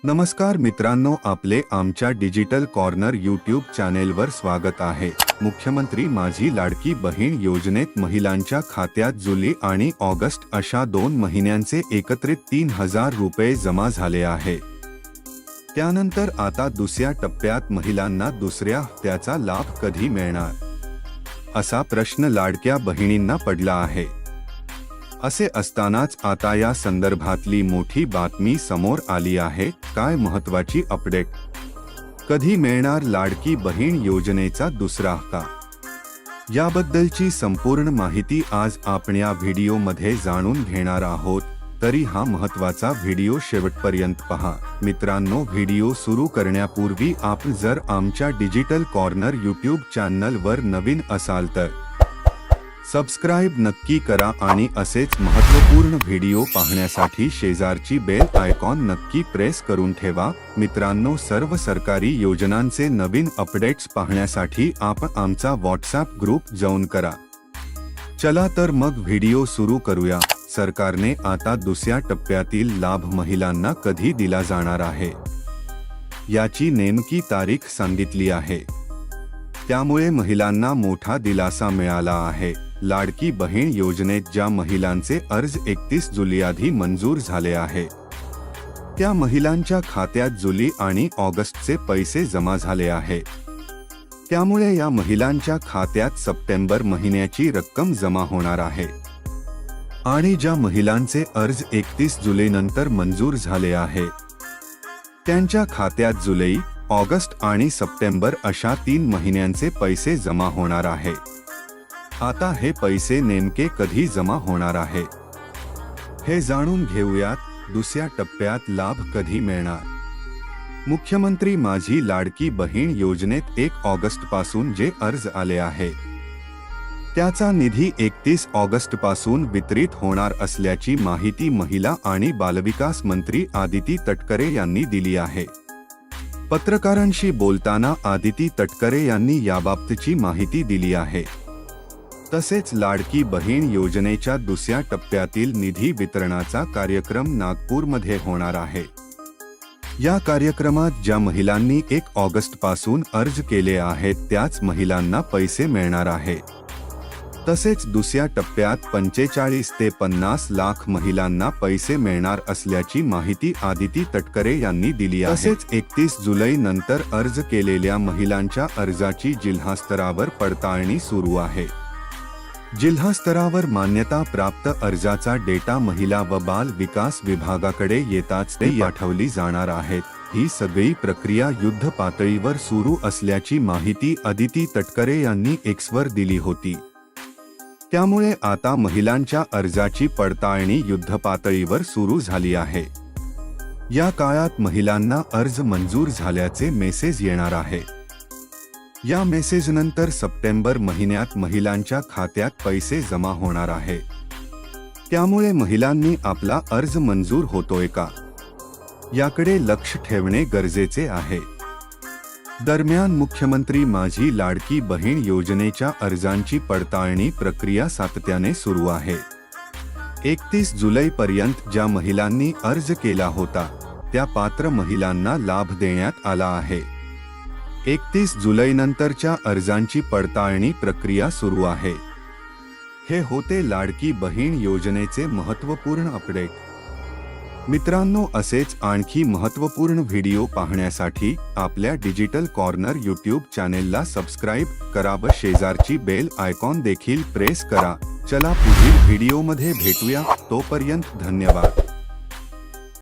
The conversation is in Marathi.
नमस्कार मित्रांनो, आपले आमच्या डिजिटल कॉर्नर यूट्यूब चॅनेलवर स्वागत आहे। मुख्यमंत्री माझी लाडकी बहीण योजनेत महिलांच्या खात्यात जुलै आणि ऑगस्ट अशा 2 महिन्यांचे एकत्रित 3000 रुपये जमा झाले आहे। त्यानंतर आता दुसऱ्या टप्प्यात महिलांना दुसऱ्या हप्त्याचा लाभ कधी मिळणार, असा प्रश्न लाडक्या बहिणींना पडला आहे। असे असतानाच आता या संदर्भातली मोठी बातमी समोर आली आहे। काय महत्त्वाची अपडेट? कधी मिळणार लाडकी बहीण योजनेचा दुसरा हप्ता? याबद्दलची संपूर्ण माहिती आज आपण या व्हिडिओमध्ये जाणून घेणार आहोत, तरी हा महत्त्वाचा व्हिडिओ शेवटपर्यंत पहा। मित्रांनो, व्हिडिओ सुरू करण्यापूर्वी आपण जर आमच्या डिजिटल कॉर्नर यूट्यूब चॅनलवर नवीन असाल तर सबस्क्राइब नक्की करा आणि असेच महत्त्वपूर्ण व्हिडिओ पाहण्यासाठी शेजारची बेल आयकॉन नक्की प्रेस करून ठेवा। मित्रांनो, सर्व सरकारी योजनांचे नवीन अपडेट्स पाहण्यासाठी आपण आमचा व्हॉट्सॲप ग्रुप जॉइन करा। चला तर मग व्हिडिओ सुरू करूया। सरकारने आता दुसऱ्या टप्प्यातील लाभ महिलांना कधी दिला जाणार आहे याची नेमकी तारीख सांगितली आहे। त्यामुळे महिलांना मोठा दिलासा मिळाला आहे। लाडकी बहीण योजनेत ज्या महिलांचे अर्ज 31 जुलै आधी मंजूर झाले आहे, त्या महिलांच्या खात्यात जुलै आणि ऑगस्टचे पैसे जमा झाले आहे। त्यामुळे या महिलांच्या खात्यात सप्टेंबर महिन्याची रक्कम जमा होणार आहे। आणि ज्या महिलांचे अर्ज 31 जुलै नंतर मंजूर झाले आहे, त्यांच्या खात्यात जुलै, ऑगस्ट आणि सप्टेंबर अशा 3 महिन्यांचे पैसे जमा होणार आहे। आता हे पैसे नेमके कधी जमा होणार आहे हे जाणून घेऊयात। दुसऱ्या टप्प्यात लाभ कधी मिळणार? मुख्यमंत्री माझी लाडकी बहीण योजनेत 1 ऑगस्ट पासून जे अर्ज आले आहे, त्याचा निधी 31 ऑगस्ट पासून वितरित होणार असल्याची माहिती महिला आणि बालविकास मंत्री आदिती तटकरे यांनी दिली आहे। पत्रकारांशी बोलताना आदिती तटकरे यांनी याबाबतची माहिती दिली आहे। तसेच लाडकी बहीण योजनेच्या दुसऱ्या टप्प्यातील निधी वितरणाचा कार्यक्रम नागपूरमध्ये होणार आहे। या कार्यक्रमात ज्या महिलांनी 1 ऑगस्ट पासून अर्ज केले आहेत, त्याच महिलांना पैसे मिळणार आहे। तसेच दुसऱ्या टप्प्यात 45 ते 50 लाख महिलांना पैसे मिळणार असल्याची माहिती आदिती तटकरे यांनी दिली आहे। तसेच 31 जुलै नंतर अर्ज केलेल्या महिलांच्या अर्जाची जिल्हास्तरावर पडताळणी सुरू आहे। जिल्हास्तरावर मान्यता प्राप्त अर्जाचा डेटा महिला व बाल विकास विभागाकडे येताच ते पाठवली जाणार आहेत। ही सगळी प्रक्रिया युद्ध पातळीवर सुरू असल्याची माहिती आदिती तटकरे यांनी एक्सवर दिली होती। त्यामुळे आता महिलांच्या अर्जाची पडताळणी युद्ध पातळीवर सुरू झाली आहे। या काळात महिलांना अर्ज मंजूर झाल्याचे मेसेज येणार आहे। या मेसेजनंतर सप्टेंबर महिन्यात महिलांच्या खात्यात पैसे जमा होणार आहे। त्यामुळे महिलांनी आपला अर्ज मंजूर होतोय का, याकडे लक्ष ठेवणे गरजेचे आहे। दरम्यान, मुख्यमंत्री माझी लाडकी बहीण योजनेच्या अर्जांची पडताळणी प्रक्रिया सातत्याने सुरू आहे। 31 जुलैपर्यंत ज्या महिलांनी अर्ज केला होता, त्या पात्र महिलांना लाभ देण्यात आला आहे। 31 जुलैनंतरच्या अर्जांची पडताळणी प्रक्रिया सुरू आहे। हे होते लाडकी बहीण योजनेचे महत्त्वपूर्ण अपडेट। मित्रांनो, असेच आणखी महत्त्वपूर्ण व्हिडिओ पाहण्यासाठी आपल्या डिजिटल कॉर्नर यूट्यूब चॅनेलला सबस्क्राइब करा व शेजारची बेल आयकॉन देखील प्रेस करा। चला पुढील व्हिडिओमध्ये भेटूया, तोपर्यंत धन्यवाद।